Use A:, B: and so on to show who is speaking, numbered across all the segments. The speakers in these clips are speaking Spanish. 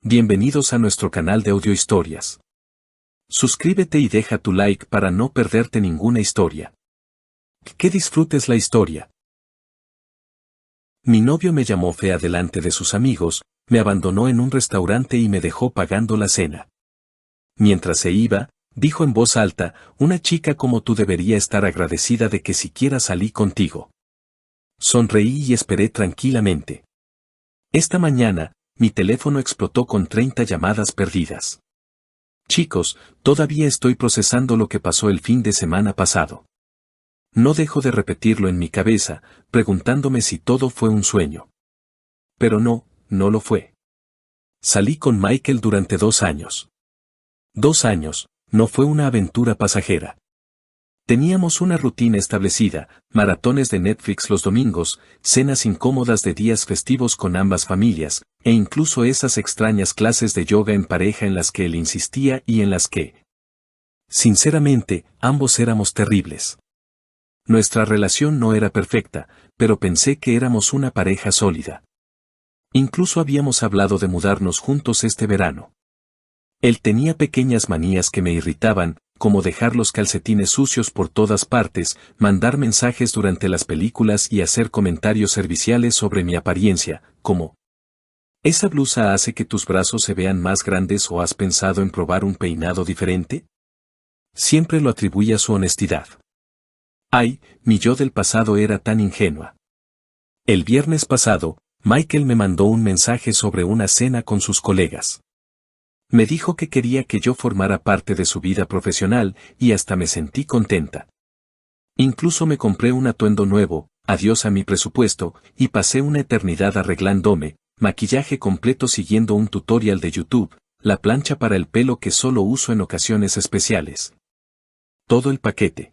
A: Bienvenidos a nuestro canal de audiohistorias. Suscríbete y deja tu like para no perderte ninguna historia. Que disfrutes la historia. Mi novio me llamó fea delante de sus amigos, me abandonó en un restaurante y me dejó pagando la cena. Mientras se iba, dijo en voz alta, una chica como tú debería estar agradecida de que siquiera salí contigo. Sonreí y esperé tranquilamente. Esta mañana, mi teléfono explotó con 30 llamadas perdidas. Chicos, todavía estoy procesando lo que pasó el fin de semana pasado. No dejo de repetirlo en mi cabeza, preguntándome si todo fue un sueño. Pero no lo fue. Salí con Michael durante 2 años. 2 años, no fue una aventura pasajera. Teníamos una rutina establecida, maratones de Netflix los domingos, cenas incómodas de días festivos con ambas familias, e incluso esas extrañas clases de yoga en pareja en las que él insistía y en las que, sinceramente, ambos éramos terribles. Nuestra relación no era perfecta, pero pensé que éramos una pareja sólida. Incluso habíamos hablado de mudarnos juntos este verano. Él tenía pequeñas manías que me irritaban, como dejar los calcetines sucios por todas partes, mandar mensajes durante las películas y hacer comentarios serviciales sobre mi apariencia, como ¿esa blusa hace que tus brazos se vean más grandes o has pensado en probar un peinado diferente? Siempre lo atribuía a su honestidad. Ay, mi yo del pasado era tan ingenua. El viernes pasado, Michael me mandó un mensaje sobre una cena con sus colegas. Me dijo que quería que yo formara parte de su vida profesional y hasta me sentí contenta. Incluso me compré un atuendo nuevo, adiós a mi presupuesto, y pasé una eternidad arreglándome, maquillaje completo siguiendo un tutorial de YouTube, la plancha para el pelo que solo uso en ocasiones especiales. Todo el paquete.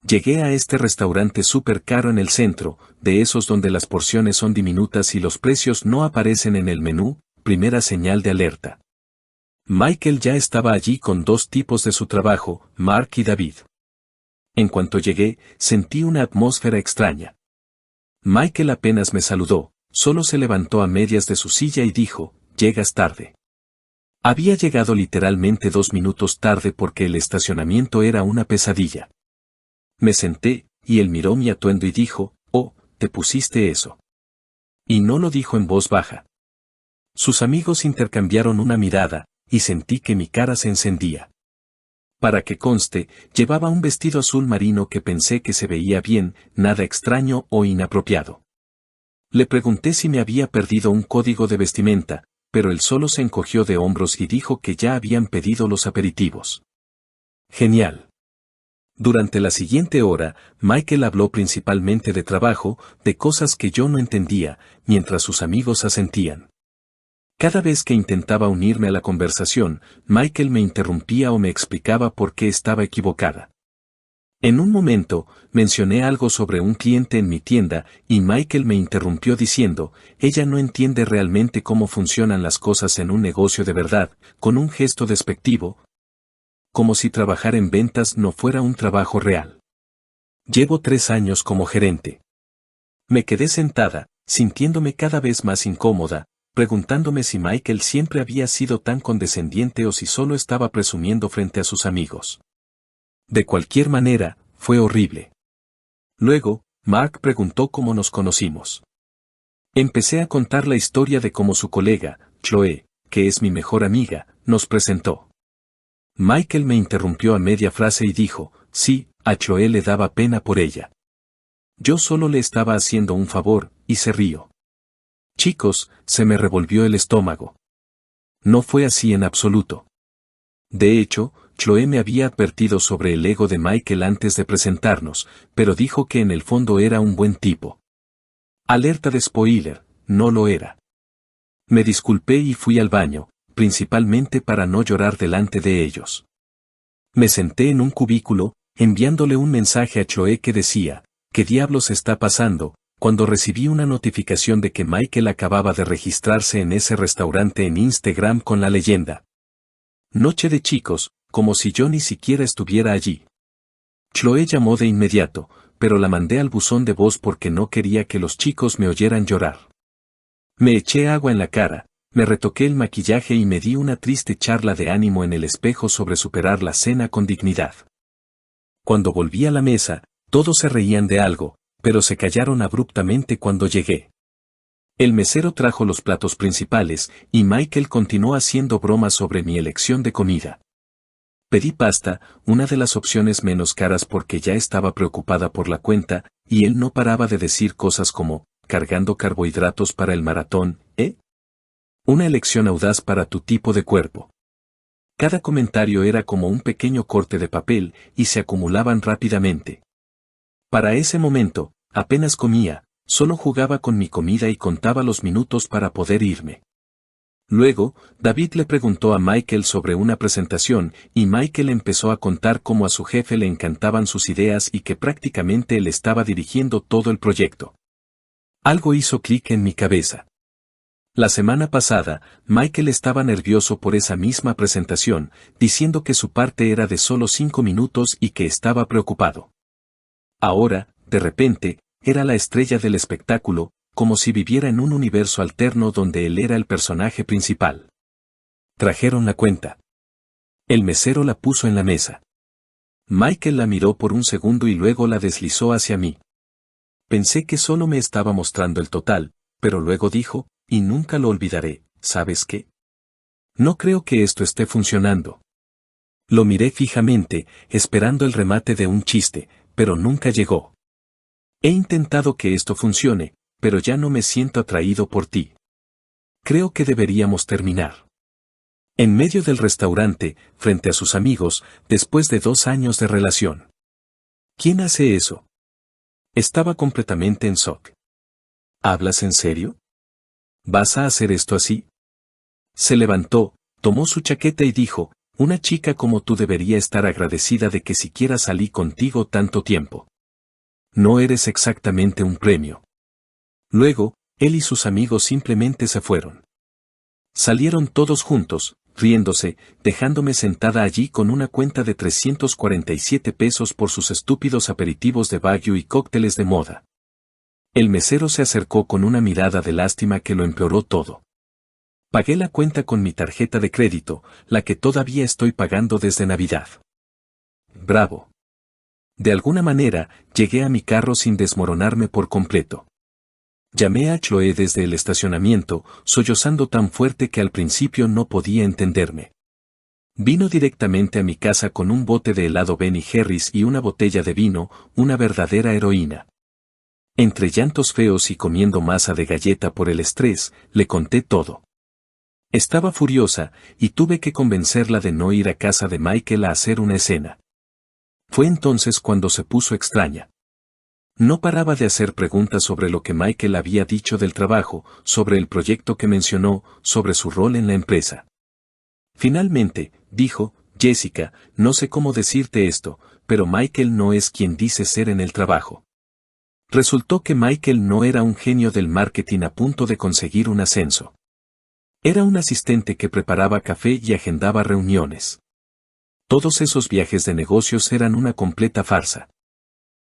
A: Llegué a este restaurante súper caro en el centro, de esos donde las porciones son diminutas y los precios no aparecen en el menú, primera señal de alerta. Michael ya estaba allí con 2 tipos de su trabajo, Mark y David. En cuanto llegué, sentí una atmósfera extraña. Michael apenas me saludó, solo se levantó a medias de su silla y dijo, «Llegas tarde». Había llegado literalmente 2 minutos tarde porque el estacionamiento era una pesadilla. Me senté, y él miró mi atuendo y dijo, «Oh, te pusiste eso». Y no lo dijo en voz baja. Sus amigos intercambiaron una mirada, y sentí que mi cara se encendía. Para que conste, llevaba un vestido azul marino que pensé que se veía bien, nada extraño o inapropiado. Le pregunté si me había perdido un código de vestimenta, pero él solo se encogió de hombros y dijo que ya habían pedido los aperitivos. Genial. Durante la siguiente hora, Michael habló principalmente de trabajo, de cosas que yo no entendía, mientras sus amigos asentían. Cada vez que intentaba unirme a la conversación, Michael me interrumpía o me explicaba por qué estaba equivocada. En un momento, mencioné algo sobre un cliente en mi tienda, y Michael me interrumpió diciendo, ella no entiende realmente cómo funcionan las cosas en un negocio de verdad, con un gesto despectivo, como si trabajar en ventas no fuera un trabajo real. Llevo 3 años como gerente. Me quedé sentada, sintiéndome cada vez más incómoda, preguntándome si Michael siempre había sido tan condescendiente o si solo estaba presumiendo frente a sus amigos. De cualquier manera, fue horrible. Luego, Mark preguntó cómo nos conocimos. Empecé a contar la historia de cómo su colega, Chloe, que es mi mejor amiga, nos presentó. Michael me interrumpió a media frase y dijo, sí, a Chloe le daba pena por ella. Yo solo le estaba haciendo un favor, y se rió. Chicos, se me revolvió el estómago. No fue así en absoluto. De hecho, Chloe me había advertido sobre el ego de Michael antes de presentarnos, pero dijo que en el fondo era un buen tipo. Alerta de spoiler, no lo era. Me disculpé y fui al baño, principalmente para no llorar delante de ellos. Me senté en un cubículo, enviándole un mensaje a Chloe que decía, ¿qué diablos está pasando?, cuando recibí una notificación de que Michael acababa de registrarse en ese restaurante en Instagram con la leyenda. Noche de chicos, como si yo ni siquiera estuviera allí. Chloe llamó de inmediato, pero la mandé al buzón de voz porque no quería que los chicos me oyeran llorar. Me eché agua en la cara, Me retoqué el maquillaje y me di una triste charla de ánimo en el espejo sobre superar la cena con dignidad. Cuando volví a la mesa, todos se reían de algo, pero se callaron abruptamente cuando llegué. El mesero trajo los platos principales, y Michael continuó haciendo bromas sobre mi elección de comida. Pedí pasta, una de las opciones menos caras porque ya estaba preocupada por la cuenta, y él no paraba de decir cosas como, cargando carbohidratos para el maratón, ¿eh? Una elección audaz para tu tipo de cuerpo. Cada comentario era como un pequeño corte de papel, y se acumulaban rápidamente. Para ese momento, apenas comía, solo jugaba con mi comida y contaba los minutos para poder irme. Luego, David le preguntó a Michael sobre una presentación, y Michael empezó a contar cómo a su jefe le encantaban sus ideas y que prácticamente él estaba dirigiendo todo el proyecto. Algo hizo clic en mi cabeza. La semana pasada, Michael estaba nervioso por esa misma presentación, diciendo que su parte era de solo 5 minutos y que estaba preocupado. Ahora, de repente, era la estrella del espectáculo, como si viviera en un universo alterno donde él era el personaje principal. Trajeron la cuenta. El mesero la puso en la mesa. Michael la miró por un segundo y luego la deslizó hacia mí. Pensé que solo me estaba mostrando el total, pero luego dijo, y nunca lo olvidaré, ¿sabes qué? No creo que esto esté funcionando. Lo miré fijamente, esperando el remate de un chiste, pero nunca llegó. He intentado que esto funcione, pero ya no me siento atraído por ti. Creo que deberíamos terminar. En medio del restaurante, frente a sus amigos, después de 2 años de relación. ¿Quién hace eso? Estaba completamente en shock. ¿Hablas en serio? ¿Vas a hacer esto así? Se levantó, tomó su chaqueta y dijo, una chica como tú debería estar agradecida de que siquiera salí contigo tanto tiempo. No eres exactamente un premio. Luego, él y sus amigos simplemente se fueron. Salieron todos juntos, riéndose, dejándome sentada allí con una cuenta de 347 pesos por sus estúpidos aperitivos de Baguio y cócteles de moda. El mesero se acercó con una mirada de lástima que lo empeoró todo. Pagué la cuenta con mi tarjeta de crédito, la que todavía estoy pagando desde Navidad. Bravo. De alguna manera, llegué a mi carro sin desmoronarme por completo. Llamé a Chloe desde el estacionamiento, sollozando tan fuerte que al principio no podía entenderme. Vino directamente a mi casa con un bote de helado Ben & Jerry's y una botella de vino, una verdadera heroína. Entre llantos feos y comiendo masa de galleta por el estrés, le conté todo. Estaba furiosa, y tuve que convencerla de no ir a casa de Michael a hacer una escena. Fue entonces cuando se puso extraña. No paraba de hacer preguntas sobre lo que Michael había dicho del trabajo, sobre el proyecto que mencionó, sobre su rol en la empresa. Finalmente, dijo, Jessica, no sé cómo decirte esto, pero Michael no es quien dice ser en el trabajo. Resultó que Michael no era un genio del marketing a punto de conseguir un ascenso. Era un asistente que preparaba café y agendaba reuniones. Todos esos viajes de negocios eran una completa farsa.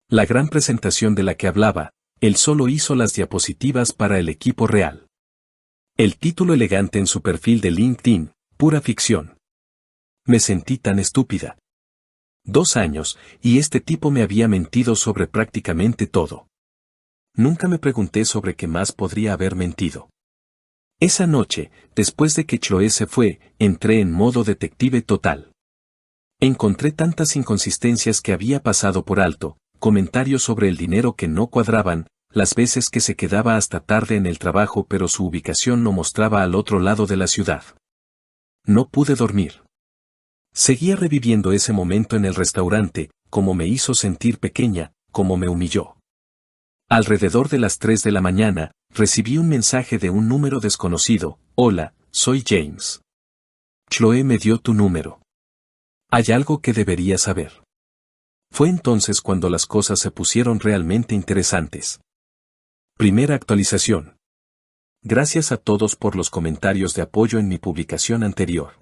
A: La gran presentación de la que hablaba, él solo hizo las diapositivas para el equipo real. El título elegante en su perfil de LinkedIn, pura ficción. Me sentí tan estúpida. 2 años, y este tipo me había mentido sobre prácticamente todo. Nunca me pregunté sobre qué más podría haber mentido. Esa noche, después de que Chloe se fue, entré en modo detective total. Encontré tantas inconsistencias que había pasado por alto, comentarios sobre el dinero que no cuadraban, las veces que se quedaba hasta tarde en el trabajo pero su ubicación no mostraba al otro lado de la ciudad. No pude dormir. Seguía reviviendo ese momento en el restaurante, cómo me hizo sentir pequeña, cómo me humilló. Alrededor de las 3 de la mañana, recibí un mensaje de un número desconocido. Hola, soy James. Chloe me dio tu número. Hay algo que debería saber. Fue entonces cuando las cosas se pusieron realmente interesantes. Primera actualización. Gracias a todos por los comentarios de apoyo en mi publicación anterior.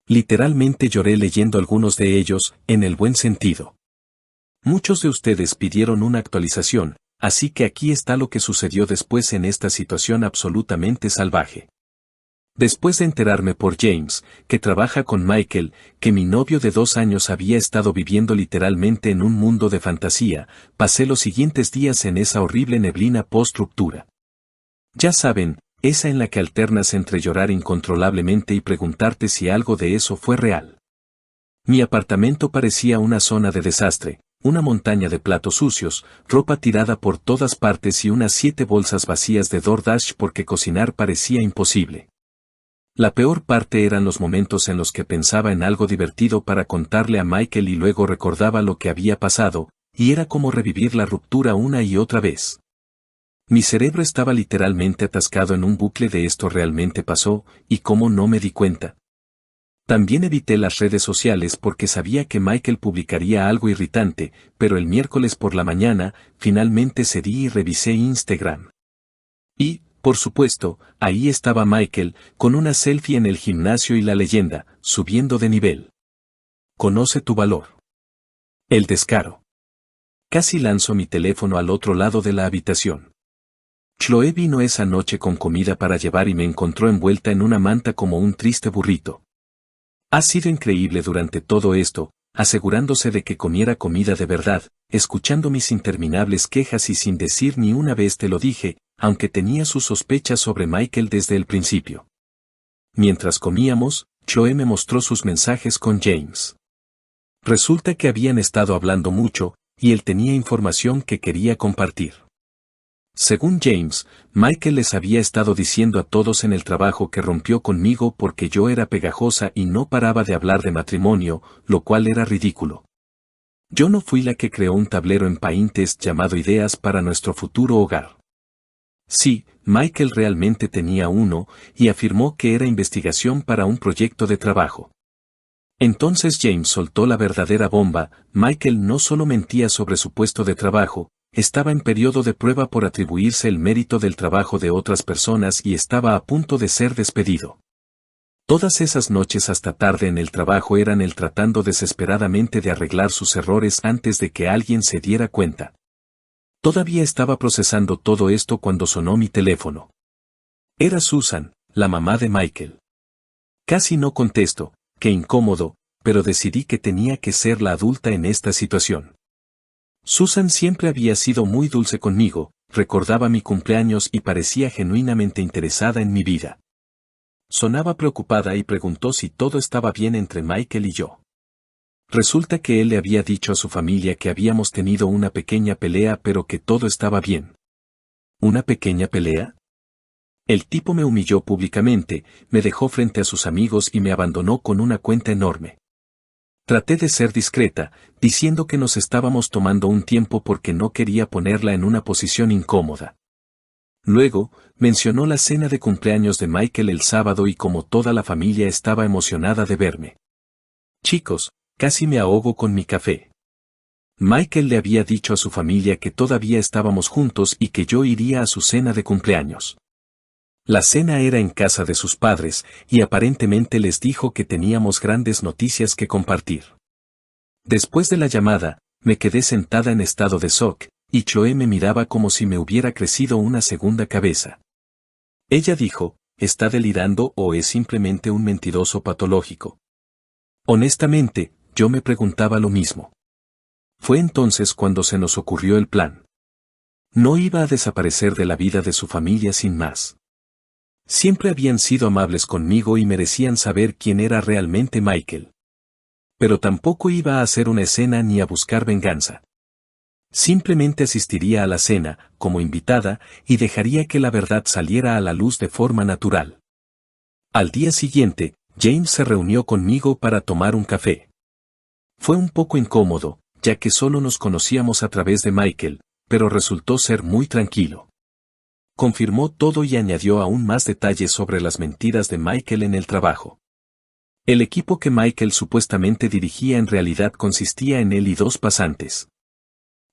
A: Literalmente lloré leyendo algunos de ellos, en el buen sentido. Muchos de ustedes pidieron una actualización, así que aquí está lo que sucedió después en esta situación absolutamente salvaje. Después de enterarme por James, que trabaja con Michael, que mi novio de 2 años había estado viviendo literalmente en un mundo de fantasía, pasé los siguientes días en esa horrible neblina post-ruptura. Ya saben, esa en la que alternas entre llorar incontrolablemente y preguntarte si algo de eso fue real. Mi apartamento parecía una zona de desastre, una montaña de platos sucios, ropa tirada por todas partes y unas 7 bolsas vacías de DoorDash porque cocinar parecía imposible. La peor parte eran los momentos en los que pensaba en algo divertido para contarle a Michael y luego recordaba lo que había pasado, y era como revivir la ruptura una y otra vez. Mi cerebro estaba literalmente atascado en un bucle de esto realmente pasó, y cómo no me di cuenta. También evité las redes sociales porque sabía que Michael publicaría algo irritante, pero el miércoles por la mañana, finalmente cedí y revisé Instagram. Y, por supuesto, ahí estaba Michael, con una selfie en el gimnasio y la leyenda, subiendo de nivel. Conoce tu valor. El descaro. Casi lanzo mi teléfono al otro lado de la habitación. Chloe vino esa noche con comida para llevar y me encontró envuelta en una manta como un triste burrito. Ha sido increíble durante todo esto, asegurándose de que comiera comida de verdad, escuchando mis interminables quejas y sin decir ni una vez te lo dije, aunque tenía sus sospechas sobre Michael desde el principio. Mientras comíamos, Chloe me mostró sus mensajes con James. Resulta que habían estado hablando mucho, y él tenía información que quería compartir. Según James, Michael les había estado diciendo a todos en el trabajo que rompió conmigo porque yo era pegajosa y no paraba de hablar de matrimonio, lo cual era ridículo. Yo no fui la que creó un tablero en Pinterest llamado Ideas para nuestro futuro hogar. Sí, Michael realmente tenía uno, y afirmó que era investigación para un proyecto de trabajo. Entonces James soltó la verdadera bomba. Michael no solo mentía sobre su puesto de trabajo, estaba en periodo de prueba por atribuirse el mérito del trabajo de otras personas y estaba a punto de ser despedido. Todas esas noches hasta tarde en el trabajo eran él tratando desesperadamente de arreglar sus errores antes de que alguien se diera cuenta. Todavía estaba procesando todo esto cuando sonó mi teléfono. Era Susan, la mamá de Michael. Casi no contesto, qué incómodo, pero decidí que tenía que ser la adulta en esta situación. Susan siempre había sido muy dulce conmigo, recordaba mi cumpleaños y parecía genuinamente interesada en mi vida. Sonaba preocupada y preguntó si todo estaba bien entre Michael y yo. Resulta que él le había dicho a su familia que habíamos tenido una pequeña pelea pero que todo estaba bien. ¿Una pequeña pelea? El tipo me humilló públicamente, me dejó frente a sus amigos y me abandonó con una cuenta enorme. Traté de ser discreta, diciendo que nos estábamos tomando un tiempo porque no quería ponerla en una posición incómoda. Luego, mencionó la cena de cumpleaños de Michael el sábado y como toda la familia estaba emocionada de verme. Chicos, casi me ahogo con mi café. Michael le había dicho a su familia que todavía estábamos juntos y que yo iría a su cena de cumpleaños. La cena era en casa de sus padres, y aparentemente les dijo que teníamos grandes noticias que compartir. Después de la llamada, me quedé sentada en estado de shock, y Chloe me miraba como si me hubiera crecido una segunda cabeza. Ella dijo, ¿está delirando o es simplemente un mentiroso patológico? Honestamente, yo me preguntaba lo mismo. Fue entonces cuando se nos ocurrió el plan. No iba a desaparecer de la vida de su familia sin más. Siempre habían sido amables conmigo y merecían saber quién era realmente Michael. Pero tampoco iba a hacer una escena ni a buscar venganza. Simplemente asistiría a la cena, como invitada, y dejaría que la verdad saliera a la luz de forma natural. Al día siguiente, James se reunió conmigo para tomar un café. Fue un poco incómodo, ya que solo nos conocíamos a través de Michael, pero resultó ser muy tranquilo. Confirmó todo y añadió aún más detalles sobre las mentiras de Michael en el trabajo. El equipo que Michael supuestamente dirigía en realidad consistía en él y 2 pasantes.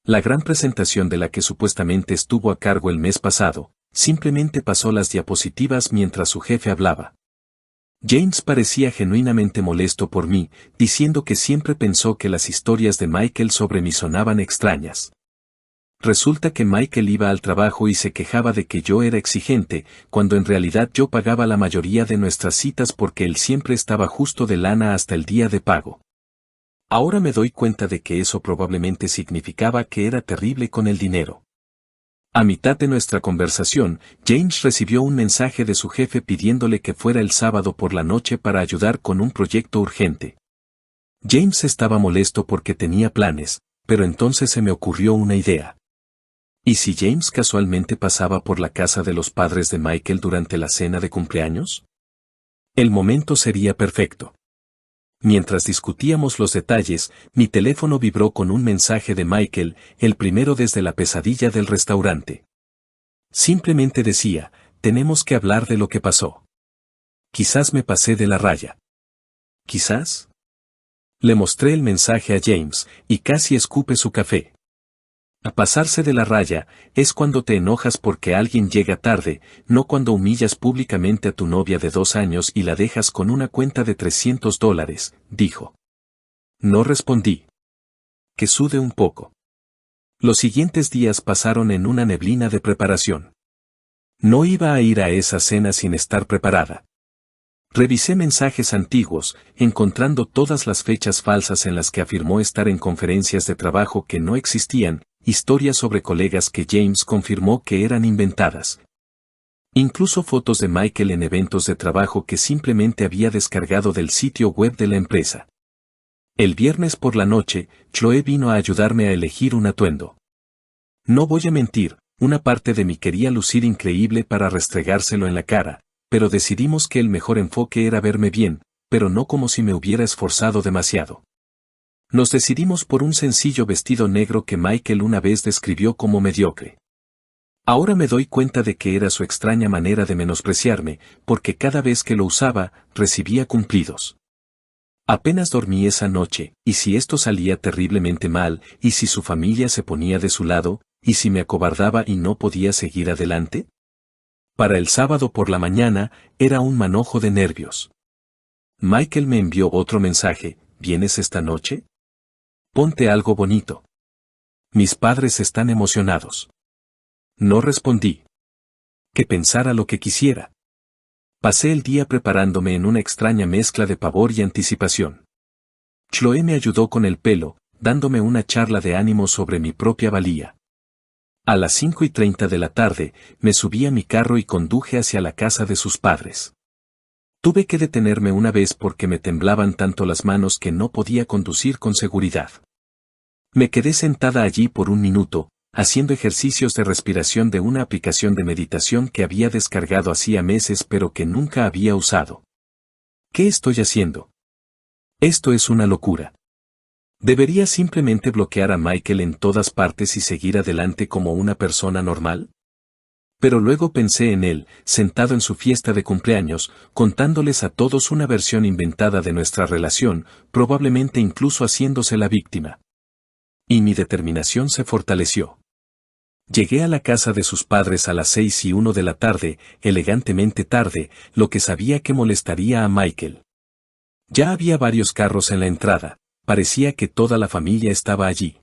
A: La gran presentación de la que supuestamente estuvo a cargo el mes pasado, simplemente pasó las diapositivas mientras su jefe hablaba. James parecía genuinamente molesto por mí, diciendo que siempre pensó que las historias de Michael sobre mí sonaban extrañas. Resulta que Michael iba al trabajo y se quejaba de que yo era exigente, cuando en realidad yo pagaba la mayoría de nuestras citas porque él siempre estaba justo de lana hasta el día de pago. Ahora me doy cuenta de que eso probablemente significaba que era terrible con el dinero. A mitad de nuestra conversación, James recibió un mensaje de su jefe pidiéndole que fuera el sábado por la noche para ayudar con un proyecto urgente. James estaba molesto porque tenía planes, pero entonces se me ocurrió una idea. ¿Y si James casualmente pasaba por la casa de los padres de Michael durante la cena de cumpleaños? El momento sería perfecto. Mientras discutíamos los detalles, mi teléfono vibró con un mensaje de Michael, el primero desde la pesadilla del restaurante. Simplemente decía, tenemos que hablar de lo que pasó. Quizás me pasé de la raya. ¿Quizás? Le mostré el mensaje a James, y casi escupe su café. A pasarse de la raya, es cuando te enojas porque alguien llega tarde, no cuando humillas públicamente a tu novia de 2 años y la dejas con una cuenta de $300, dijo. No respondí. Que sude un poco. Los siguientes días pasaron en una neblina de preparación. No iba a ir a esa cena sin estar preparada. Revisé mensajes antiguos, encontrando todas las fechas falsas en las que afirmó estar en conferencias de trabajo que no existían, historias sobre colegas que James confirmó que eran inventadas. Incluso fotos de Michael en eventos de trabajo que simplemente había descargado del sitio web de la empresa. El viernes por la noche, Chloe vino a ayudarme a elegir un atuendo. No voy a mentir, una parte de mí quería lucir increíble para restregárselo en la cara, pero decidimos que el mejor enfoque era verme bien, pero no como si me hubiera esforzado demasiado. Nos decidimos por un sencillo vestido negro que Michael una vez describió como mediocre. Ahora me doy cuenta de que era su extraña manera de menospreciarme, porque cada vez que lo usaba, recibía cumplidos. Apenas dormí esa noche, y si esto salía terriblemente mal, y si su familia se ponía de su lado, y si me acobardaba y no podía seguir adelante. Para el sábado por la mañana, era un manojo de nervios. Michael me envió otro mensaje, ¿vienes esta noche? Ponte algo bonito. Mis padres están emocionados. No respondí. Que pensara lo que quisiera. Pasé el día preparándome en una extraña mezcla de pavor y anticipación. Chloe me ayudó con el pelo, dándome una charla de ánimo sobre mi propia valía. A las 5:30 de la tarde, me subí a mi carro y conduje hacia la casa de sus padres. Tuve que detenerme una vez porque me temblaban tanto las manos que no podía conducir con seguridad. Me quedé sentada allí por un minuto, haciendo ejercicios de respiración de una aplicación de meditación que había descargado hacía meses pero que nunca había usado. ¿Qué estoy haciendo? Esto es una locura. ¿Debería simplemente bloquear a Michael en todas partes y seguir adelante como una persona normal? Pero luego pensé en él, sentado en su fiesta de cumpleaños, contándoles a todos una versión inventada de nuestra relación, probablemente incluso haciéndose la víctima. Y mi determinación se fortaleció. Llegué a la casa de sus padres a las 6:01 de la tarde, elegantemente tarde, lo que sabía que molestaría a Michael. Ya había varios carros en la entrada, parecía que toda la familia estaba allí.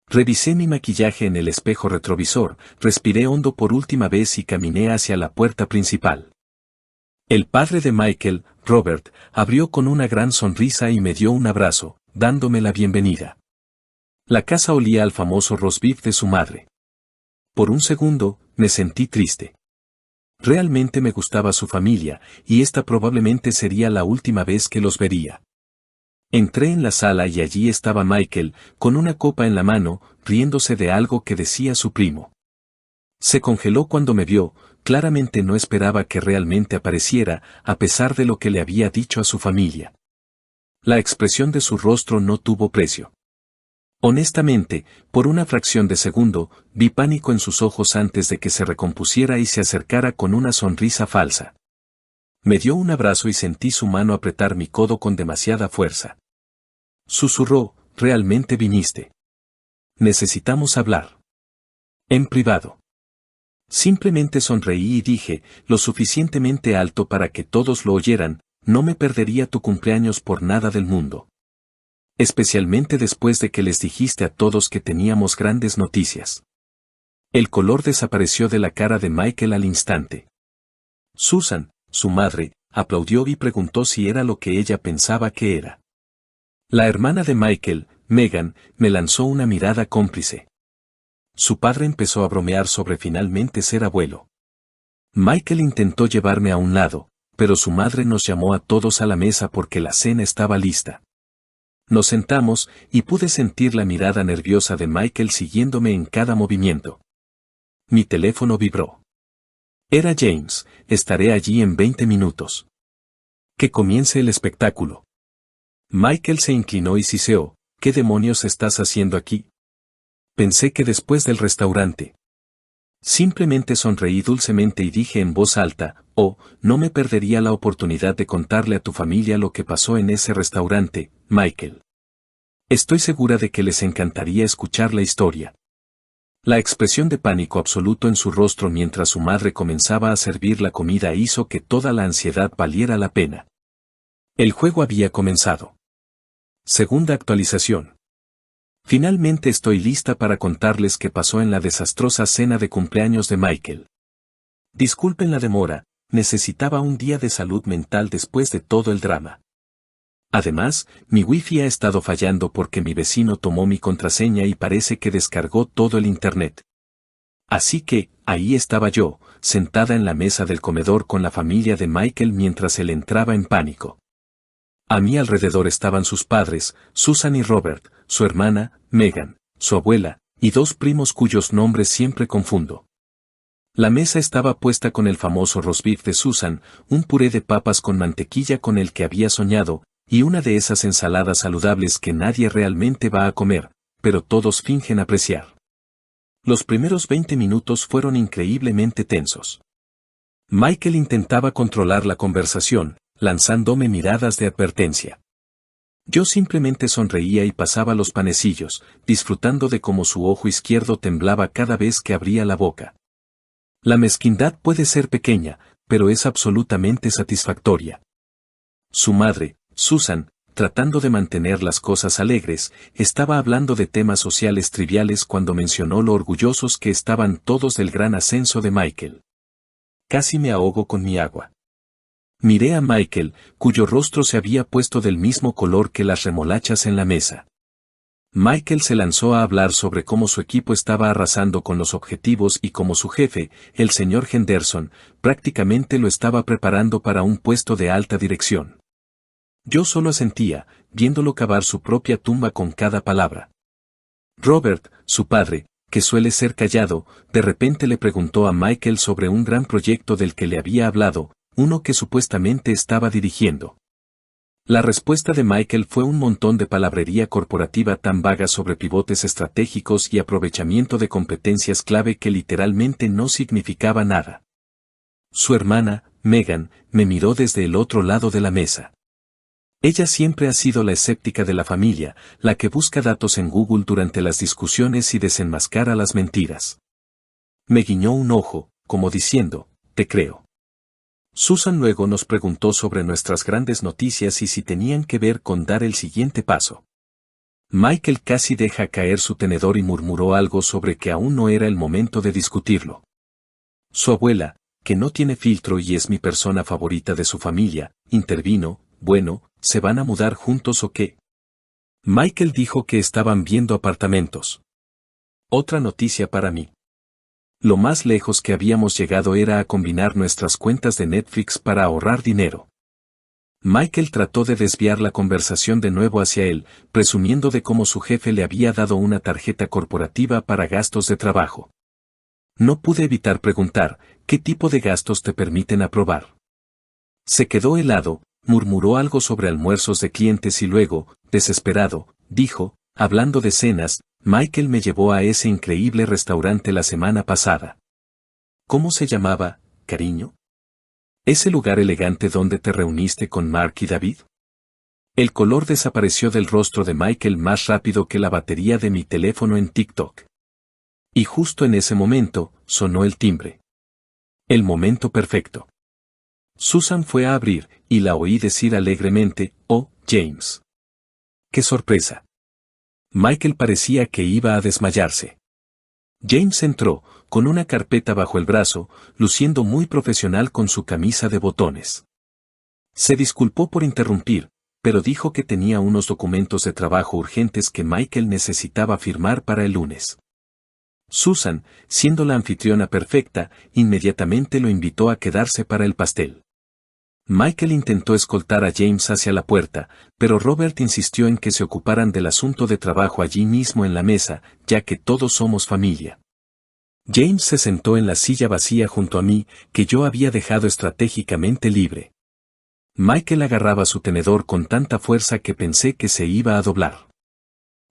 A: Revisé mi maquillaje en el espejo retrovisor, respiré hondo por última vez y caminé hacia la puerta principal. El padre de Michael, Robert, abrió con una gran sonrisa y me dio un abrazo, dándome la bienvenida. La casa olía al famoso roast beef de su madre. Por un segundo, me sentí triste. Realmente me gustaba su familia, y esta probablemente sería la última vez que los vería. Entré en la sala y allí estaba Michael, con una copa en la mano, riéndose de algo que decía su primo. Se congeló cuando me vio, claramente no esperaba que realmente apareciera, a pesar de lo que le había dicho a su familia. La expresión de su rostro no tuvo precio. Honestamente, por una fracción de segundo, vi pánico en sus ojos antes de que se recompusiera y se acercara con una sonrisa falsa. Me dio un abrazo y sentí su mano apretar mi codo con demasiada fuerza. Susurró, ¿realmente viniste? Necesitamos hablar. En privado. Simplemente sonreí y dije, lo suficientemente alto para que todos lo oyeran, no me perdería tu cumpleaños por nada del mundo. Especialmente después de que les dijiste a todos que teníamos grandes noticias. El color desapareció de la cara de Michael al instante. Susan, su madre, aplaudió y preguntó si era lo que ella pensaba que era. La hermana de Michael, Megan, me lanzó una mirada cómplice. Su padre empezó a bromear sobre finalmente ser abuelo. Michael intentó llevarme a un lado, pero su madre nos llamó a todos a la mesa porque la cena estaba lista. Nos sentamos y pude sentir la mirada nerviosa de Michael siguiéndome en cada movimiento. Mi teléfono vibró. Era James, estaré allí en 20 minutos. Que comience el espectáculo. Michael se inclinó y siseó, ¿qué demonios estás haciendo aquí? Pensé que después del restaurante. Simplemente sonreí dulcemente y dije en voz alta, oh, no me perdería la oportunidad de contarle a tu familia lo que pasó en ese restaurante, Michael. Estoy segura de que les encantaría escuchar la historia. La expresión de pánico absoluto en su rostro mientras su madre comenzaba a servir la comida hizo que toda la ansiedad valiera la pena. El juego había comenzado. Segunda actualización. Finalmente estoy lista para contarles qué pasó en la desastrosa cena de cumpleaños de Michael. Disculpen la demora, necesitaba un día de salud mental después de todo el drama. Además, mi wifi ha estado fallando porque mi vecino tomó mi contraseña y parece que descargó todo el internet. Así que, ahí estaba yo, sentada en la mesa del comedor con la familia de Michael mientras él entraba en pánico. A mi alrededor estaban sus padres, Susan y Robert, su hermana, Megan, su abuela, y dos primos cuyos nombres siempre confundo. La mesa estaba puesta con el famoso roast beef de Susan, un puré de papas con mantequilla con el que había soñado, y una de esas ensaladas saludables que nadie realmente va a comer, pero todos fingen apreciar. Los primeros 20 minutos fueron increíblemente tensos. Michael intentaba controlar la conversación, lanzándome miradas de advertencia. Yo simplemente sonreía y pasaba los panecillos, disfrutando de cómo su ojo izquierdo temblaba cada vez que abría la boca. La mezquindad puede ser pequeña, pero es absolutamente satisfactoria. Su madre, Susan, tratando de mantener las cosas alegres, estaba hablando de temas sociales triviales cuando mencionó lo orgullosos que estaban todos del gran ascenso de Michael. Casi me ahogo con mi agua. Miré a Michael, cuyo rostro se había puesto del mismo color que las remolachas en la mesa. Michael se lanzó a hablar sobre cómo su equipo estaba arrasando con los objetivos y cómo su jefe, el señor Henderson, prácticamente lo estaba preparando para un puesto de alta dirección. Yo solo asentía, viéndolo cavar su propia tumba con cada palabra. Robert, su padre, que suele ser callado, de repente le preguntó a Michael sobre un gran proyecto del que le había hablado, uno que supuestamente estaba dirigiendo. La respuesta de Michael fue un montón de palabrería corporativa tan vaga sobre pivotes estratégicos y aprovechamiento de competencias clave que literalmente no significaba nada. Su hermana, Megan, me miró desde el otro lado de la mesa. Ella siempre ha sido la escéptica de la familia, la que busca datos en Google durante las discusiones y desenmascara las mentiras. Me guiñó un ojo, como diciendo, te creo. Susan luego nos preguntó sobre nuestras grandes noticias y si tenían que ver con dar el siguiente paso. Michael casi deja caer su tenedor y murmuró algo sobre que aún no era el momento de discutirlo. Su abuela, que no tiene filtro y es mi persona favorita de su familia, intervino, bueno, ¿se van a mudar juntos o qué? Michael dijo que estaban viendo apartamentos. Otra noticia para mí. Lo más lejos que habíamos llegado era a combinar nuestras cuentas de Netflix para ahorrar dinero. Michael trató de desviar la conversación de nuevo hacia él, presumiendo de cómo su jefe le había dado una tarjeta corporativa para gastos de trabajo. No pude evitar preguntar, ¿qué tipo de gastos te permiten aprobar? Se quedó helado, murmuró algo sobre almuerzos de clientes y luego, desesperado, dijo, hablando de cenas, Michael me llevó a ese increíble restaurante la semana pasada. ¿Cómo se llamaba, cariño? ¿Ese lugar elegante donde te reuniste con Mark y David? El color desapareció del rostro de Michael más rápido que la batería de mi teléfono en TikTok. Y justo en ese momento, sonó el timbre. El momento perfecto. Susan fue a abrir, y la oí decir alegremente, «Oh, James». ¡Qué sorpresa! Michael parecía que iba a desmayarse. James entró, con una carpeta bajo el brazo, luciendo muy profesional con su camisa de botones. Se disculpó por interrumpir, pero dijo que tenía unos documentos de trabajo urgentes que Michael necesitaba firmar para el lunes. Susan, siendo la anfitriona perfecta, inmediatamente lo invitó a quedarse para el pastel. Michael intentó escoltar a James hacia la puerta, pero Robert insistió en que se ocuparan del asunto de trabajo allí mismo en la mesa, ya que todos somos familia. James se sentó en la silla vacía junto a mí, que yo había dejado estratégicamente libre. Michael agarraba su tenedor con tanta fuerza que pensé que se iba a doblar.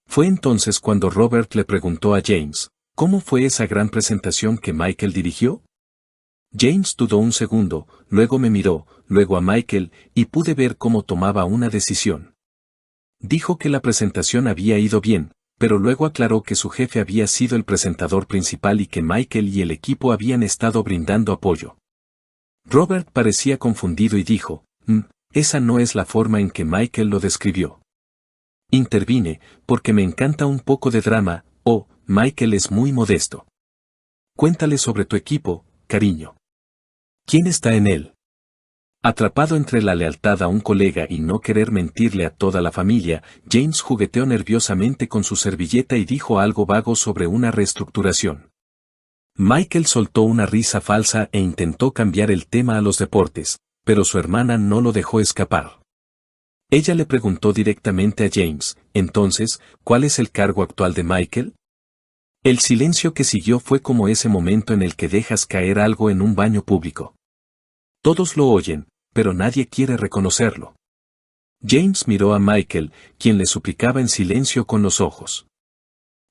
A: Fue entonces cuando Robert le preguntó a James, ¿cómo fue esa gran presentación que Michael dirigió? James dudó un segundo, luego me miró, luego a Michael, y pude ver cómo tomaba una decisión. Dijo que la presentación había ido bien, pero luego aclaró que su jefe había sido el presentador principal y que Michael y el equipo habían estado brindando apoyo. Robert parecía confundido y dijo, esa no es la forma en que Michael lo describió. Intervine, porque me encanta un poco de drama, Michael es muy modesto. Cuéntale sobre tu equipo, cariño. ¿Quién está en él? Atrapado entre la lealtad a un colega y no querer mentirle a toda la familia, James jugueteó nerviosamente con su servilleta y dijo algo vago sobre una reestructuración. Michael soltó una risa falsa e intentó cambiar el tema a los deportes, pero su hermana no lo dejó escapar. Ella le preguntó directamente a James, entonces, ¿cuál es el cargo actual de Michael? El silencio que siguió fue como ese momento en el que dejas caer algo en un baño público. Todos lo oyen, pero nadie quiere reconocerlo. James miró a Michael, quien le suplicaba en silencio con los ojos.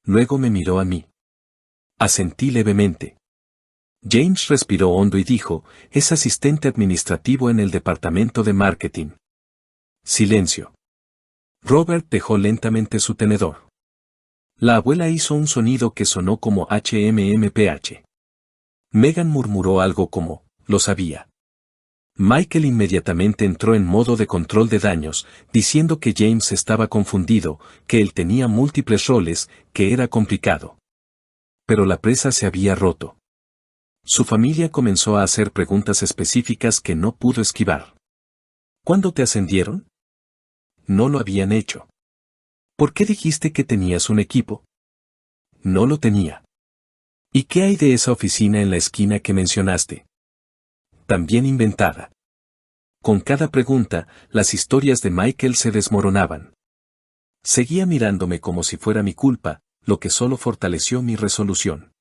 A: Luego me miró a mí. Asentí levemente. James respiró hondo y dijo, es asistente administrativo en el departamento de marketing. Silencio. Robert dejó lentamente su tenedor. La abuela hizo un sonido que sonó como HMMPH. Megan murmuró algo como, lo sabía. Michael inmediatamente entró en modo de control de daños, diciendo que James estaba confundido, que él tenía múltiples roles, que era complicado. Pero la presa se había roto. Su familia comenzó a hacer preguntas específicas que no pudo esquivar. ¿Cuándo te ascendieron? No lo habían hecho. ¿Por qué dijiste que tenías un equipo? No lo tenía. ¿Y qué hay de esa oficina en la esquina que mencionaste? También inventada. Con cada pregunta, las historias de Michael se desmoronaban. Seguía mirándome como si fuera mi culpa, lo que solo fortaleció mi resolución.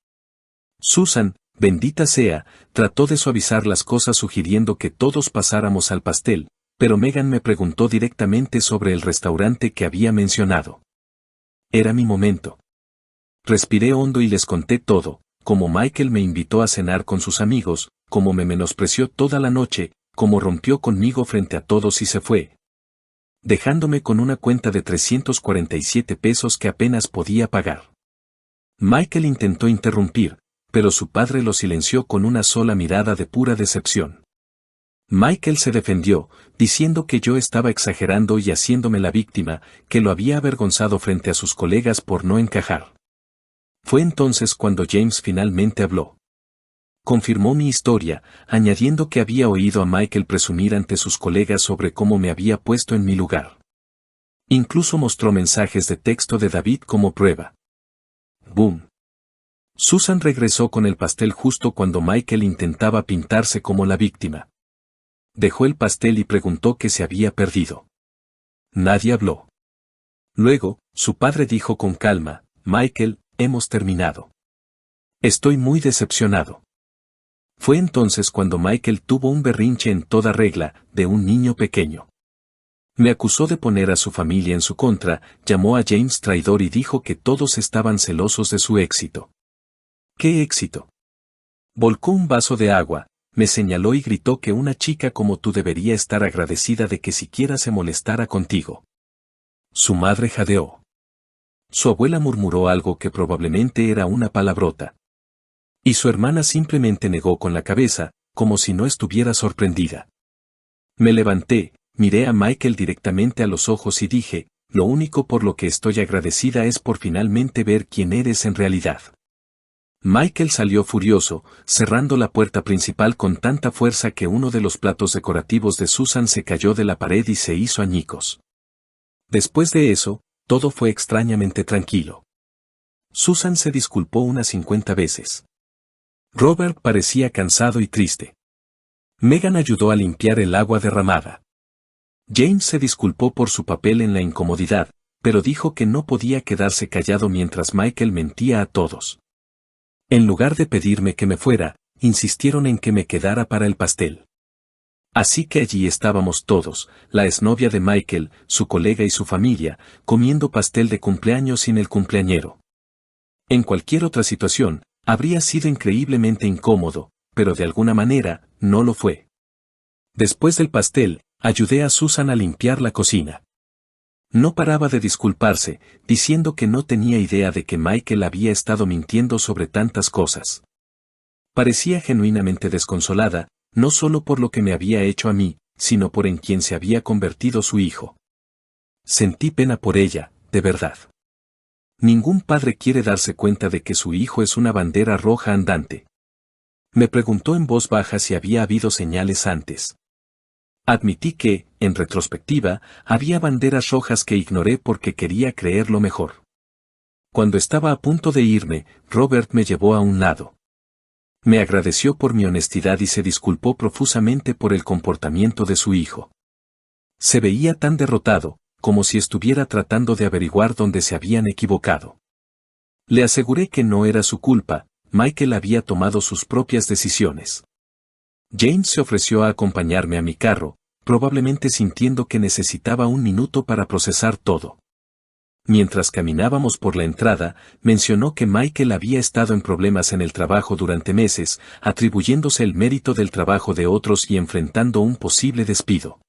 A: Susan, bendita sea, trató de suavizar las cosas sugiriendo que todos pasáramos al pastel, pero Megan me preguntó directamente sobre el restaurante que había mencionado. Era mi momento. Respiré hondo y les conté todo, cómo Michael me invitó a cenar con sus amigos, cómo me menospreció toda la noche, cómo rompió conmigo frente a todos y se fue, dejándome con una cuenta de 347 pesos que apenas podía pagar. Michael intentó interrumpir, pero su padre lo silenció con una sola mirada de pura decepción. Michael se defendió, diciendo que yo estaba exagerando y haciéndome la víctima, que lo había avergonzado frente a sus colegas por no encajar. Fue entonces cuando James finalmente habló. Confirmó mi historia, añadiendo que había oído a Michael presumir ante sus colegas sobre cómo me había puesto en mi lugar. Incluso mostró mensajes de texto de David como prueba. ¡Boom! Susan regresó con el pastel justo cuando Michael intentaba pintarse como la víctima. Dejó el pastel y preguntó qué se había perdido. Nadie habló. Luego, su padre dijo con calma, Michael, hemos terminado. Estoy muy decepcionado. Fue entonces cuando Michael tuvo un berrinche en toda regla, de un niño pequeño. Me acusó de poner a su familia en su contra, llamó a James traidor y dijo que todos estaban celosos de su éxito. ¿Qué éxito? Volcó un vaso de agua, me señaló y gritó que una chica como tú debería estar agradecida de que siquiera se molestara contigo. Su madre jadeó. Su abuela murmuró algo que probablemente era una palabrota. Y su hermana simplemente negó con la cabeza, como si no estuviera sorprendida. Me levanté, miré a Michael directamente a los ojos y dije, lo único por lo que estoy agradecida es por finalmente ver quién eres en realidad. Michael salió furioso, cerrando la puerta principal con tanta fuerza que uno de los platos decorativos de Susan se cayó de la pared y se hizo añicos. Después de eso, todo fue extrañamente tranquilo. Susan se disculpó unas 50 veces. Robert parecía cansado y triste. Megan ayudó a limpiar el agua derramada. James se disculpó por su papel en la incomodidad, pero dijo que no podía quedarse callado mientras Michael mentía a todos. En lugar de pedirme que me fuera, insistieron en que me quedara para el pastel. Así que allí estábamos todos, la exnovia de Michael, su colega y su familia, comiendo pastel de cumpleaños sin el cumpleañero. En cualquier otra situación, habría sido increíblemente incómodo, pero de alguna manera, no lo fue. Después del pastel, ayudé a Susan a limpiar la cocina. No paraba de disculparse, diciendo que no tenía idea de que Michael había estado mintiendo sobre tantas cosas. Parecía genuinamente desconsolada, no solo por lo que me había hecho a mí, sino por en quien se había convertido su hijo. Sentí pena por ella, de verdad. Ningún padre quiere darse cuenta de que su hijo es una bandera roja andante. Me preguntó en voz baja si había habido señales antes. Admití que, en retrospectiva, había banderas rojas que ignoré porque quería creerlo mejor. Cuando estaba a punto de irme, Robert me llevó a un lado. Me agradeció por mi honestidad y se disculpó profusamente por el comportamiento de su hijo. Se veía tan derrotado, como si estuviera tratando de averiguar dónde se habían equivocado. Le aseguré que no era su culpa, Michael había tomado sus propias decisiones. James se ofreció a acompañarme a mi carro, probablemente sintiendo que necesitaba un minuto para procesar todo. Mientras caminábamos por la entrada, mencionó que Michael había estado en problemas en el trabajo durante meses, atribuyéndose el mérito del trabajo de otros y enfrentando un posible despido.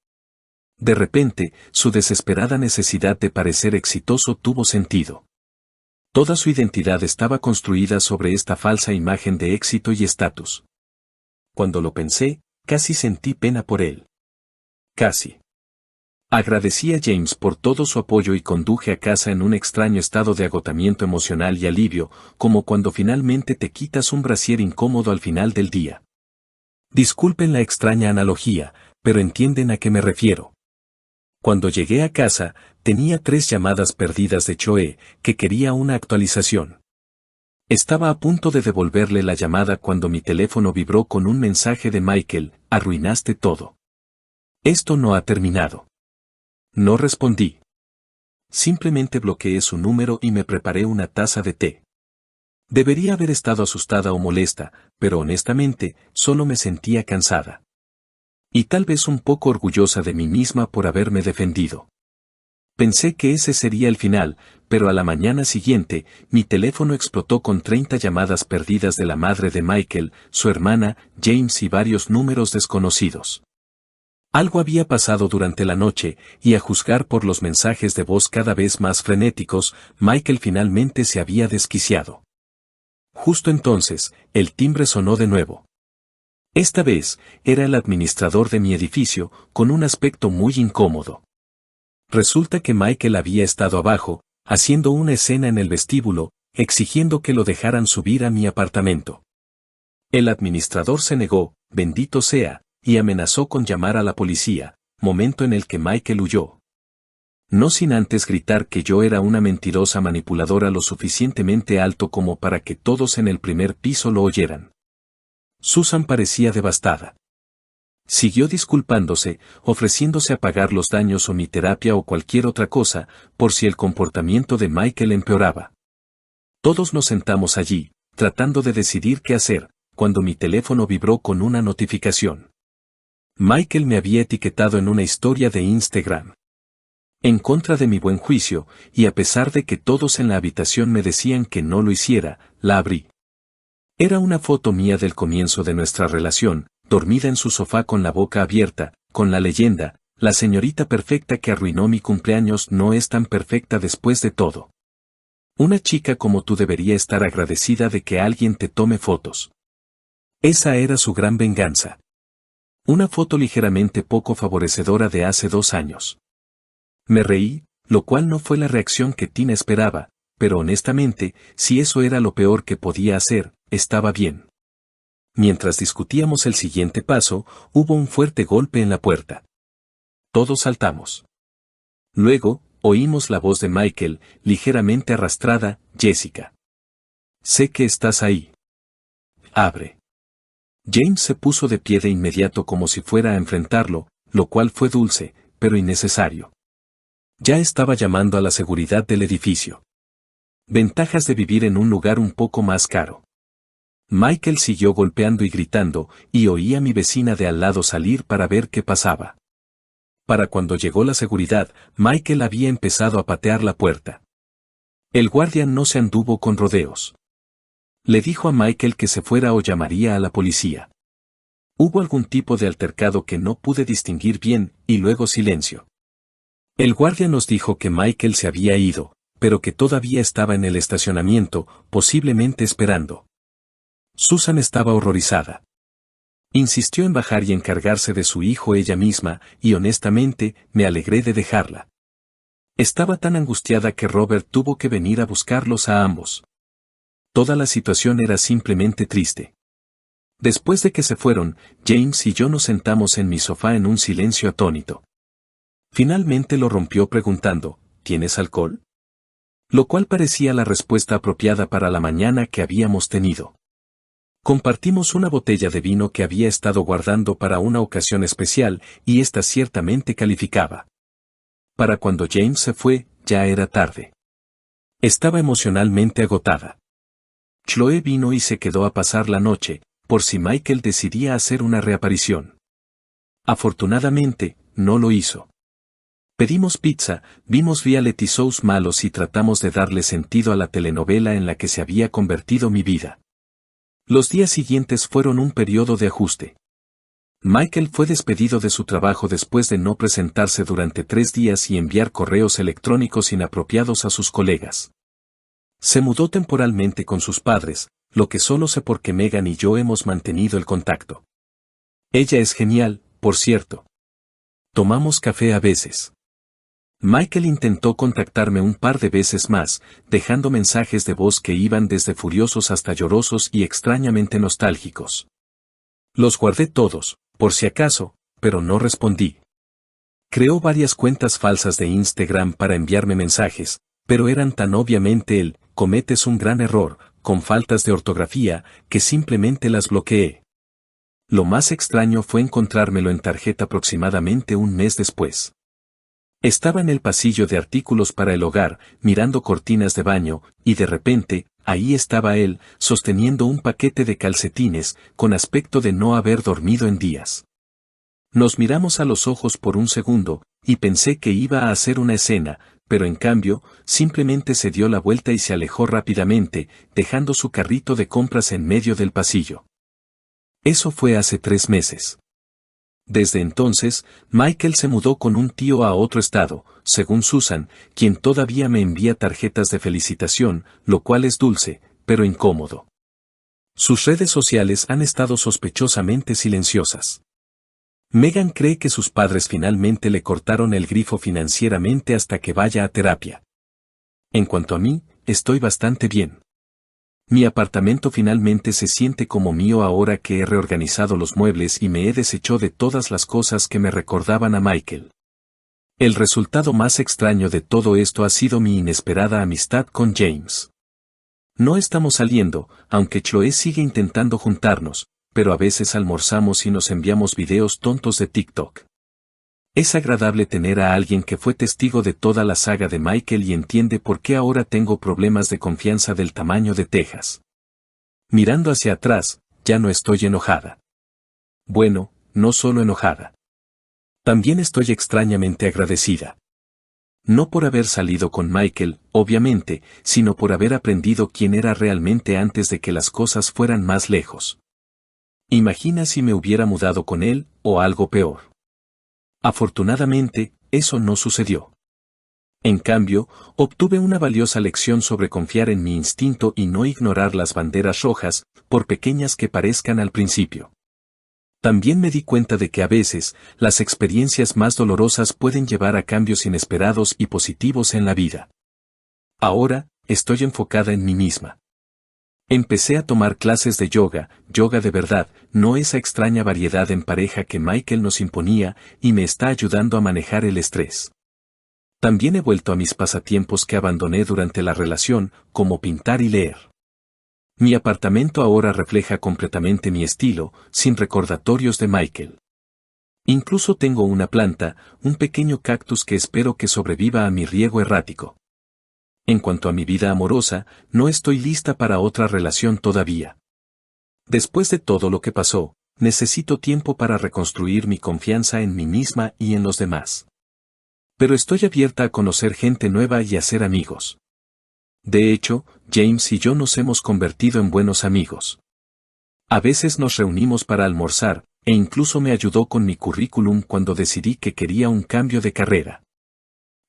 A: De repente, su desesperada necesidad de parecer exitoso tuvo sentido. Toda su identidad estaba construida sobre esta falsa imagen de éxito y estatus. Cuando lo pensé, casi sentí pena por él. Casi. Agradecí a James por todo su apoyo y conduje a casa en un extraño estado de agotamiento emocional y alivio, como cuando finalmente te quitas un brasier incómodo al final del día. Disculpen la extraña analogía, pero entienden a qué me refiero. Cuando llegué a casa, tenía 3 llamadas perdidas de Choe, que quería una actualización. Estaba a punto de devolverle la llamada cuando mi teléfono vibró con un mensaje de Michael: arruinaste todo. Esto no ha terminado. No respondí. Simplemente bloqueé su número y me preparé una taza de té. Debería haber estado asustada o molesta, pero honestamente, solo me sentía cansada. Y tal vez un poco orgullosa de mí misma por haberme defendido. Pensé que ese sería el final, pero a la mañana siguiente, mi teléfono explotó con 30 llamadas perdidas de la madre de Michael, su hermana, James y varios números desconocidos. Algo había pasado durante la noche, y a juzgar por los mensajes de voz cada vez más frenéticos, Michael finalmente se había desquiciado. Justo entonces, el timbre sonó de nuevo. Esta vez, era el administrador de mi edificio, con un aspecto muy incómodo. Resulta que Michael había estado abajo, haciendo una escena en el vestíbulo, exigiendo que lo dejaran subir a mi apartamento. El administrador se negó, bendito sea, y amenazó con llamar a la policía, momento en el que Michael huyó. No sin antes gritar que yo era una mentirosa manipuladora lo suficientemente alto como para que todos en el primer piso lo oyeran. Susan parecía devastada. Siguió disculpándose, ofreciéndose a pagar los daños o mi terapia o cualquier otra cosa, por si el comportamiento de Michael empeoraba. Todos nos sentamos allí, tratando de decidir qué hacer, cuando mi teléfono vibró con una notificación. Michael me había etiquetado en una historia de Instagram. En contra de mi buen juicio, y a pesar de que todos en la habitación me decían que no lo hiciera, la abrí. Era una foto mía del comienzo de nuestra relación, dormida en su sofá con la boca abierta, con la leyenda: la señorita perfecta que arruinó mi cumpleaños no es tan perfecta después de todo. Una chica como tú debería estar agradecida de que alguien te tome fotos. Esa era su gran venganza. Una foto ligeramente poco favorecedora de hace 2 años. Me reí, lo cual no fue la reacción que Tina esperaba, pero honestamente, si eso era lo peor que podía hacer, estaba bien. Mientras discutíamos el siguiente paso, hubo un fuerte golpe en la puerta. Todos saltamos. Luego, oímos la voz de Michael, ligeramente arrastrada: Jessica. Sé que estás ahí. Abre. James se puso de pie de inmediato como si fuera a enfrentarlo, lo cual fue dulce, pero innecesario. Ya estaba llamando a la seguridad del edificio. Ventajas de vivir en un lugar un poco más caro. Michael siguió golpeando y gritando, y oí a mi vecina de al lado salir para ver qué pasaba. Para cuando llegó la seguridad, Michael había empezado a patear la puerta. El guardia no se anduvo con rodeos. Le dijo a Michael que se fuera o llamaría a la policía. Hubo algún tipo de altercado que no pude distinguir bien, y luego silencio. El guardia nos dijo que Michael se había ido, pero que todavía estaba en el estacionamiento, posiblemente esperando. Susan estaba horrorizada. Insistió en bajar y encargarse de su hijo ella misma, y honestamente, me alegré de dejarla. Estaba tan angustiada que Robert tuvo que venir a buscarlos a ambos. Toda la situación era simplemente triste. Después de que se fueron, James y yo nos sentamos en mi sofá en un silencio atónito. Finalmente lo rompió preguntando: ¿tienes alcohol? Lo cual parecía la respuesta apropiada para la mañana que habíamos tenido. Compartimos una botella de vino que había estado guardando para una ocasión especial, y esta ciertamente calificaba. Para cuando James se fue, ya era tarde. Estaba emocionalmente agotada. Chloe vino y se quedó a pasar la noche, por si Michael decidía hacer una reaparición. Afortunadamente, no lo hizo. Pedimos pizza, vimos reality shows malos y tratamos de darle sentido a la telenovela en la que se había convertido mi vida. Los días siguientes fueron un periodo de ajuste. Michael fue despedido de su trabajo después de no presentarse durante 3 días y enviar correos electrónicos inapropiados a sus colegas. Se mudó temporalmente con sus padres, lo que solo sé porque Megan y yo hemos mantenido el contacto. Ella es genial, por cierto. Tomamos café a veces. Michael intentó contactarme un par de veces más, dejando mensajes de voz que iban desde furiosos hasta llorosos y extrañamente nostálgicos. Los guardé todos, por si acaso, pero no respondí. Creó varias cuentas falsas de Instagram para enviarme mensajes, pero eran tan obviamente el «cometes un gran error», con faltas de ortografía, que simplemente las bloqueé. Lo más extraño fue encontrármelo en tarjeta aproximadamente un mes después. Estaba en el pasillo de artículos para el hogar, mirando cortinas de baño, y de repente, ahí estaba él, sosteniendo un paquete de calcetines, con aspecto de no haber dormido en días. Nos miramos a los ojos por un segundo, y pensé que iba a hacer una escena, pero en cambio, simplemente se dio la vuelta y se alejó rápidamente, dejando su carrito de compras en medio del pasillo. Eso fue hace 3 meses. Desde entonces, Michael se mudó con un tío a otro estado, según Susan, quien todavía me envía tarjetas de felicitación, lo cual es dulce, pero incómodo. Sus redes sociales han estado sospechosamente silenciosas. Megan cree que sus padres finalmente le cortaron el grifo financieramente hasta que vaya a terapia. En cuanto a mí, estoy bastante bien. Mi apartamento finalmente se siente como mío ahora que he reorganizado los muebles y me he deshecho de todas las cosas que me recordaban a Michael. El resultado más extraño de todo esto ha sido mi inesperada amistad con James. No estamos saliendo, aunque Chloe sigue intentando juntarnos, pero a veces almorzamos y nos enviamos videos tontos de TikTok. Es agradable tener a alguien que fue testigo de toda la saga de Michael y entiende por qué ahora tengo problemas de confianza del tamaño de Texas. Mirando hacia atrás, ya no estoy enojada. Bueno, no solo enojada. También estoy extrañamente agradecida. No por haber salido con Michael, obviamente, sino por haber aprendido quién era realmente antes de que las cosas fueran más lejos. Imagina si me hubiera mudado con él, o algo peor. Afortunadamente, eso no sucedió. En cambio, obtuve una valiosa lección sobre confiar en mi instinto y no ignorar las banderas rojas, por pequeñas que parezcan al principio. También me di cuenta de que a veces, las experiencias más dolorosas pueden llevar a cambios inesperados y positivos en la vida. Ahora, estoy enfocada en mí misma. Empecé a tomar clases de yoga de verdad, no esa extraña variedad en pareja que Michael nos imponía, y me está ayudando a manejar el estrés. También he vuelto a mis pasatiempos que abandoné durante la relación, como pintar y leer. Mi apartamento ahora refleja completamente mi estilo, sin recordatorios de Michael. Incluso tengo una planta, un pequeño cactus que espero que sobreviva a mi riego errático. En cuanto a mi vida amorosa, no estoy lista para otra relación todavía. Después de todo lo que pasó, necesito tiempo para reconstruir mi confianza en mí misma y en los demás. Pero estoy abierta a conocer gente nueva y a hacer amigos. De hecho, James y yo nos hemos convertido en buenos amigos. A veces nos reunimos para almorzar, e incluso me ayudó con mi currículum cuando decidí que quería un cambio de carrera.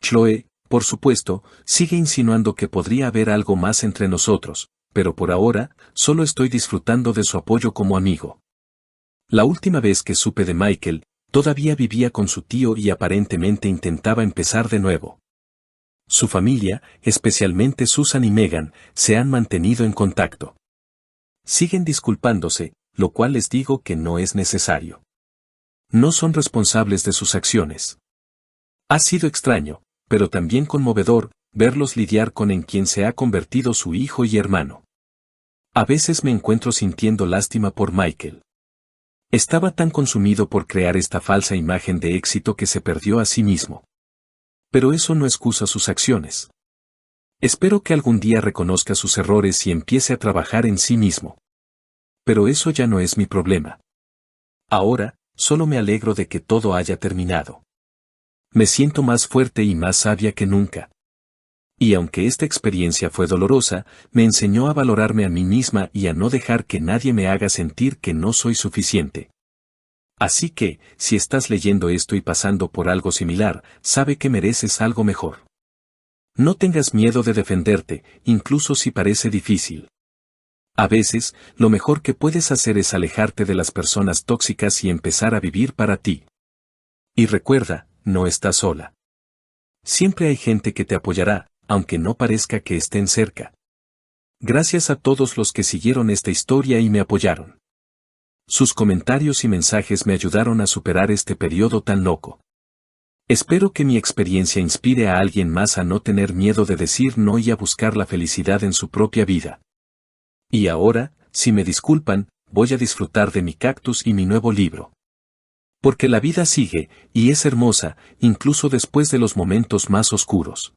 A: Chloe, por supuesto, sigue insinuando que podría haber algo más entre nosotros, pero por ahora, solo estoy disfrutando de su apoyo como amigo. La última vez que supe de Michael, todavía vivía con su tío y aparentemente intentaba empezar de nuevo. Su familia, especialmente Susan y Megan, se han mantenido en contacto. Siguen disculpándose, lo cual les digo que no es necesario. No son responsables de sus acciones. Ha sido extraño, pero también conmovedor, verlos lidiar con en quien se ha convertido su hijo y hermano. A veces me encuentro sintiendo lástima por Michael. Estaba tan consumido por crear esta falsa imagen de éxito que se perdió a sí mismo. Pero eso no excusa sus acciones. Espero que algún día reconozca sus errores y empiece a trabajar en sí mismo. Pero eso ya no es mi problema. Ahora, solo me alegro de que todo haya terminado. Me siento más fuerte y más sabia que nunca. Y aunque esta experiencia fue dolorosa, me enseñó a valorarme a mí misma y a no dejar que nadie me haga sentir que no soy suficiente. Así que, si estás leyendo esto y pasando por algo similar, sabe que mereces algo mejor. No tengas miedo de defenderte, incluso si parece difícil. A veces, lo mejor que puedes hacer es alejarte de las personas tóxicas y empezar a vivir para ti. Y recuerda, no estás sola. Siempre hay gente que te apoyará, aunque no parezca que estén cerca. Gracias a todos los que siguieron esta historia y me apoyaron. Sus comentarios y mensajes me ayudaron a superar este periodo tan loco. Espero que mi experiencia inspire a alguien más a no tener miedo de decir no y a buscar la felicidad en su propia vida. Y ahora, si me disculpan, voy a disfrutar de mi cactus y mi nuevo libro. Porque la vida sigue, y es hermosa, incluso después de los momentos más oscuros.